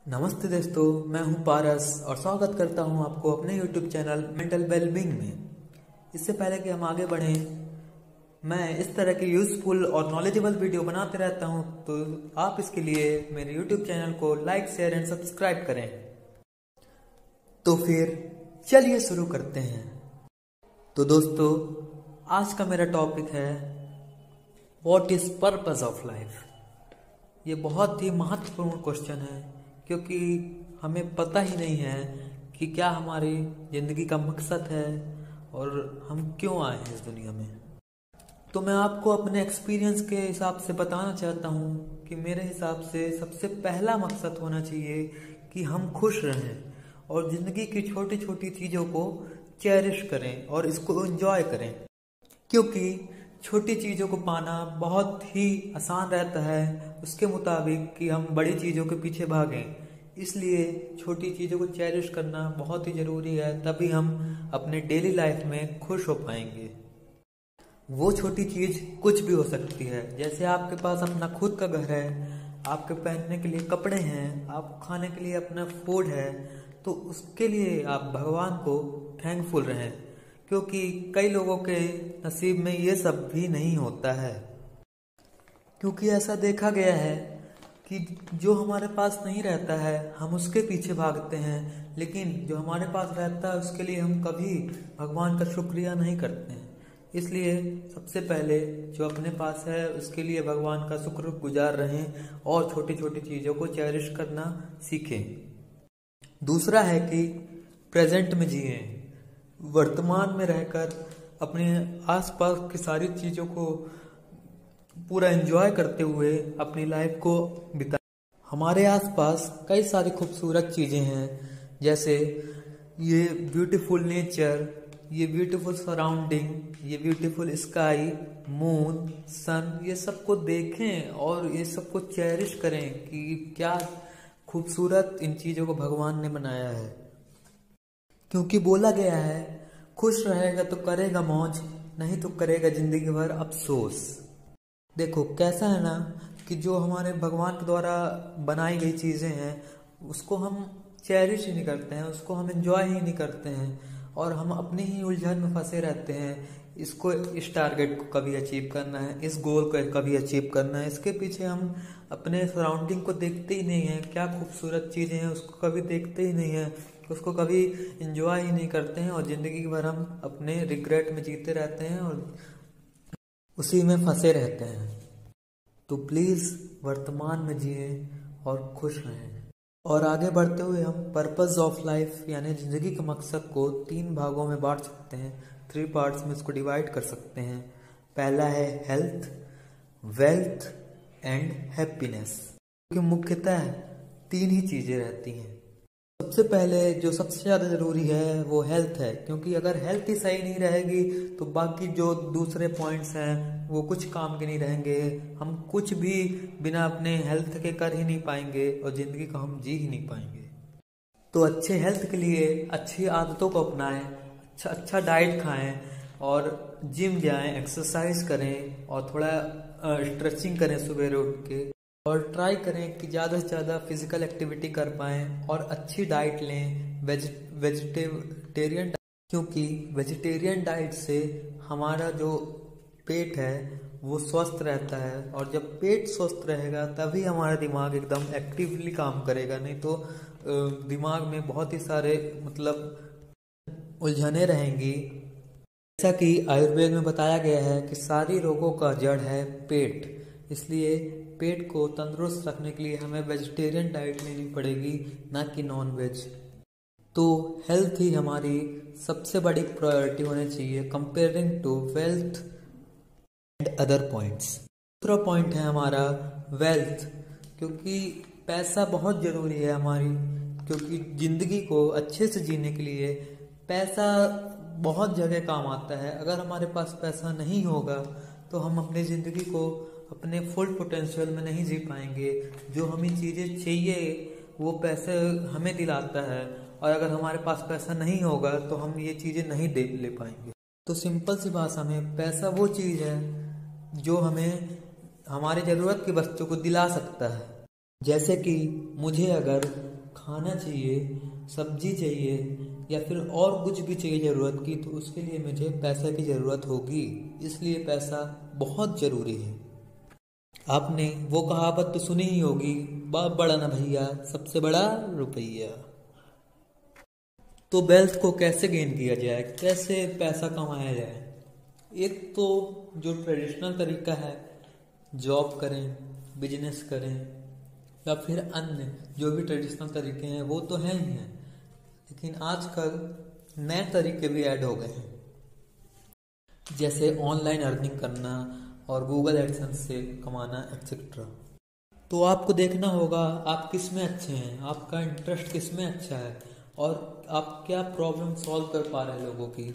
नमस्ते दोस्तों, मैं हूं पारस और स्वागत करता हूं आपको अपने YouTube चैनल मेंटल वेलबींग में। इससे पहले कि हम आगे बढ़ें, मैं इस तरह के यूजफुल और नॉलेजेबल वीडियो बनाते रहता हूं, तो आप इसके लिए मेरे YouTube चैनल को लाइक, शेयर एंड सब्सक्राइब करें। तो फिर चलिए शुरू करते हैं। तो दोस्तों, आज का मेरा टॉपिक है what is purpose of life. ये बहुत ही महत्वपूर्ण क्वेश्चन है, क्योंकि हमें पता ही नहीं है कि क्या हमारी जिंदगी का मकसद है और हम क्यों आए हैं इस दुनिया में। तो मैं आपको अपने एक्सपीरियंस के हिसाब से बताना चाहता हूँ कि मेरे हिसाब से सबसे पहला मकसद होना चाहिए कि हम खुश रहें और जिंदगी की छोटी छोटी चीज़ों को चेरिश करें और इसको एंजॉय करें, क्योंकि छोटी चीज़ों को पाना बहुत ही आसान रहता है उसके मुताबिक कि हम बड़ी चीज़ों के पीछे भागें। इसलिए छोटी चीज़ों को चेरिश करना बहुत ही ज़रूरी है, तभी हम अपने डेली लाइफ में खुश हो पाएंगे। वो छोटी चीज़ कुछ भी हो सकती है, जैसे आपके पास अपना खुद का घर है, आपके पहनने के लिए कपड़े हैं, आप खाने के लिए अपना फूड है, तो उसके लिए आप भगवान को थैंकफुल रहें, क्योंकि कई लोगों के नसीब में ये सब भी नहीं होता है। क्योंकि ऐसा देखा गया है कि जो हमारे पास नहीं रहता है हम उसके पीछे भागते हैं, लेकिन जो हमारे पास रहता है उसके लिए हम कभी भगवान का शुक्रिया नहीं करते हैं। इसलिए सबसे पहले जो अपने पास है उसके लिए भगवान का शुक्रगुजार रहें और छोटी छोटी चीज़ों को चेरिश करना सीखें। दूसरा है कि प्रेजेंट में जिएं, वर्तमान में रहकर अपने आसपास की सारी चीज़ों को पूरा एंजॉय करते हुए अपनी लाइफ को बिताएं। हमारे आसपास कई सारी खूबसूरत चीज़ें हैं, जैसे ये ब्यूटीफुल नेचर, ये ब्यूटीफुल सराउंडिंग, ये ब्यूटीफुल स्काई, मून, सन, ये सबको देखें और ये सबको चेरिश करें कि क्या खूबसूरत इन चीज़ों को भगवान ने बनाया है। क्योंकि बोला गया है, खुश रहेगा तो करेगा मौज, नहीं तो करेगा जिंदगी भर अफसोस। देखो कैसा है ना कि जो हमारे भगवान के द्वारा बनाई गई चीज़ें हैं उसको हम चेरिश ही नहीं करते हैं, उसको हम एंजॉय ही नहीं करते हैं, और हम अपनी ही उलझन में फंसे रहते हैं। इसको इस टारगेट को कभी अचीव करना है, इस गोल को कभी अचीव करना है, इसके पीछे हम अपने सराउंडिंग को देखते ही नहीं हैं, क्या खूबसूरत चीज़ें हैं उसको कभी देखते ही नहीं हैं, उसको कभी एंजॉय ही नहीं करते हैं, और ज़िंदगी भर हम अपने रिग्रेट में जीते रहते हैं और उसी में फंसे रहते हैं। तो प्लीज़ वर्तमान में जिए और खुश रहें। और आगे बढ़ते हुए हम पर्पस ऑफ लाइफ यानी ज़िंदगी के मकसद को 3 भागों में बांट सकते हैं, 3 पार्ट्स में इसको डिवाइड कर सकते हैं। पहला है हेल्थ, वेल्थ एंड हैप्पीनेस, क्योंकि मुख्यतः 3 ही चीज़ें रहती हैं। सबसे पहले जो सबसे ज़्यादा ज़रूरी है वो हेल्थ है, क्योंकि अगर हेल्थ ही सही नहीं रहेगी तो बाकी जो दूसरे पॉइंट्स हैं वो कुछ काम के नहीं रहेंगे। हम कुछ भी बिना अपने हेल्थ के कर ही नहीं पाएंगे और ज़िंदगी को हम जी ही नहीं पाएंगे। तो अच्छे हेल्थ के लिए अच्छी आदतों को अपनाएं, अच्छा डाइट खाएं और जिम जाएं, एक्सरसाइज करें और थोड़ा स्ट्रेचिंग करें सुबह उठ के, और ट्राई करें कि ज़्यादा से ज़्यादा फिजिकल एक्टिविटी कर पाएँ और अच्छी डाइट लें, वेजिटेरियन, क्योंकि वेजिटेरियन डाइट से हमारा जो पेट है वो स्वस्थ रहता है, और जब पेट स्वस्थ रहेगा तभी हमारा दिमाग एकदम एक्टिवली काम करेगा, नहीं तो दिमाग में बहुत ही सारे उलझने रहेंगी। जैसा कि आयुर्वेद में बताया गया है कि सारी रोगों का जड़ है पेट, इसलिए पेट को तंदुरुस्त रखने के लिए हमें वेजिटेरियन डाइट लेनी पड़ेगी, ना कि नॉन वेज। तो हेल्थ ही हमारी सबसे बड़ी प्रायोरिटी होनी चाहिए comparing to wealth and other points. दूसरा पॉइंट है हमारा वेल्थ, क्योंकि पैसा बहुत ज़रूरी है हमारी, क्योंकि ज़िंदगी को अच्छे से जीने के लिए पैसा बहुत जगह काम आता है। अगर हमारे पास पैसा नहीं होगा तो हम अपनी ज़िंदगी को अपने फुल पोटेंशियल में नहीं जी पाएंगे। जो हमें चीज़ें चाहिए वो पैसे हमें दिलाता है, और अगर हमारे पास पैसा नहीं होगा तो हम ये चीज़ें नहीं ले पाएंगे। तो सिंपल सी भाषा में पैसा वो चीज़ है जो हमें हमारी ज़रूरत की वस्तु को दिला सकता है। जैसे कि मुझे अगर खाना चाहिए, सब्जी चाहिए या फिर और कुछ भी चाहिए ज़रूरत की, तो उसके लिए मुझे पैसे की ज़रूरत होगी। इसलिए पैसा बहुत ज़रूरी है। आपने वो कहावत तो सुनी ही होगी, बाप बड़ा ना भैया, सबसे बड़ा रुपया। तो वेल्थ को कैसे गेन किया जाए, कैसे पैसा कमाया जाए? एक तो जो ट्रेडिशनल तरीका है, जॉब करें, बिजनेस करें या फिर अन्य जो भी ट्रेडिशनल तरीके हैं वो तो हैं ही हैं, लेकिन आजकल नए तरीके भी ऐड हो गए हैं, जैसे ऑनलाइन अर्निंग करना और गूगल एडसेंस से कमाना एक्सेट्रा। तो आपको देखना होगा आप किस में अच्छे हैं, आपका इंटरेस्ट किस में अच्छा है और आप क्या प्रॉब्लम सॉल्व कर पा रहे हैं लोगों की,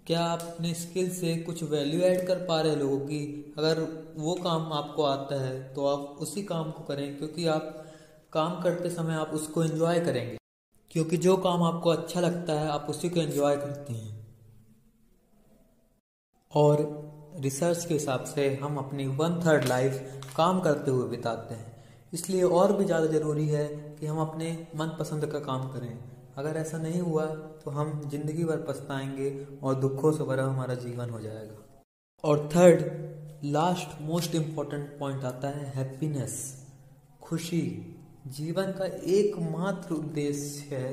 क्या आप अपने स्किल से कुछ वैल्यू ऐड कर पा रहे हैं लोगों की। अगर वो काम आपको आता है तो आप उसी काम को करें, क्योंकि आप काम करते समय आप उसको एंजॉय करेंगे, क्योंकि जो काम आपको अच्छा लगता है आप उसी को एंजॉय करते हैं। और रिसर्च के हिसाब से हम अपनी 1/3 लाइफ काम करते हुए बिताते हैं, इसलिए और भी ज़्यादा ज़रूरी है कि हम अपने मनपसंद का काम करें। अगर ऐसा नहीं हुआ तो हम जिंदगी भर पछताएंगे और दुखों से भरा हमारा जीवन हो जाएगा। और third, last most important point आता है हैप्पीनेस, खुशी। जीवन का एकमात्र उद्देश्य है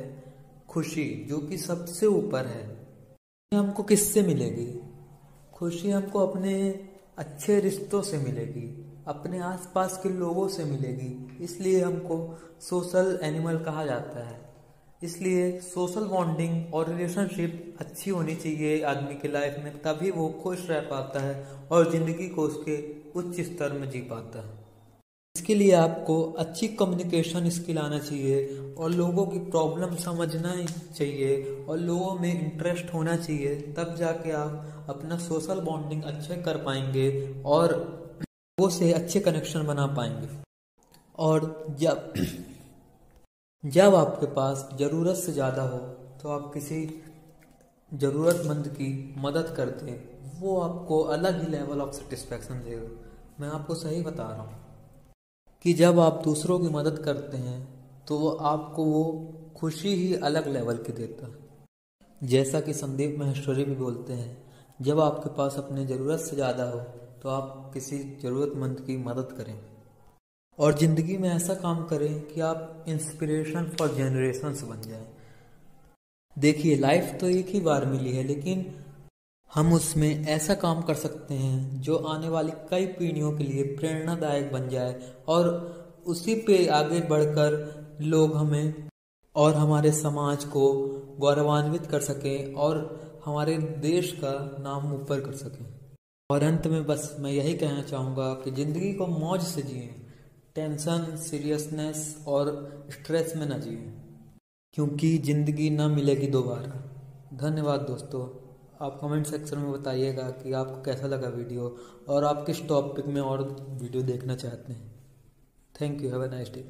खुशी, जो कि सबसे ऊपर है। हमको किससे मिलेगी? खुशी हमको अपने अच्छे रिश्तों से मिलेगी, अपने आसपास के लोगों से मिलेगी। इसलिए हमको सोशल एनिमल कहा जाता है। इसलिए सोशल बॉन्डिंग और रिलेशनशिप अच्छी होनी चाहिए आदमी की लाइफ में, तभी वो खुश रह पाता है और जिंदगी को उसके उच्च स्तर में जी पाता है। इसके लिए आपको अच्छी कम्युनिकेशन स्किल आना चाहिए और लोगों की प्रॉब्लम समझना चाहिए और लोगों में इंटरेस्ट होना चाहिए, तब जाके आप अपना सोशल बॉन्डिंग अच्छे कर पाएंगे और लोगों से अच्छे कनेक्शन बना पाएंगे। और जब आपके पास ज़रूरत से ज़्यादा हो तो आप किसी ज़रूरतमंद की मदद करते हैं, वो आपको अलग ही लेवल ऑफ सेटिस्फैक्शन देगा। मैं आपको सही बता रहा हूँ कि जब आप दूसरों की मदद करते हैं तो आपको वो खुशी ही अलग लेवल की देता है। जैसा कि संदीप माहेश्वरी भी बोलते हैं, जब आपके पास अपने ज़रूरत से ज़्यादा हो तो आप किसी ज़रूरतमंद की मदद करें और ज़िंदगी में ऐसा काम करें कि आप इंस्पिरेशन फॉर जनरेशंस बन जाएं। देखिए, लाइफ तो एक ही बार मिली है, लेकिन हम उसमें ऐसा काम कर सकते हैं जो आने वाली कई पीढ़ियों के लिए प्रेरणादायक बन जाए और उसी पे आगे बढ़कर लोग हमें और हमारे समाज को गौरवान्वित कर सकें और हमारे देश का नाम ऊपर कर सकें। और अंत में बस मैं यही कहना चाहूँगा कि ज़िंदगी को मौज से जिएं, टेंशन, सीरियसनेस और स्ट्रेस में ना जिएं, क्योंकि ज़िंदगी ना मिलेगी दोबारा। धन्यवाद दोस्तों। आप कमेंट सेक्शन में बताइएगा कि आपको कैसा लगा वीडियो और आप किस टॉपिक में और वीडियो देखना चाहते हैं। Thank you, have a nice day.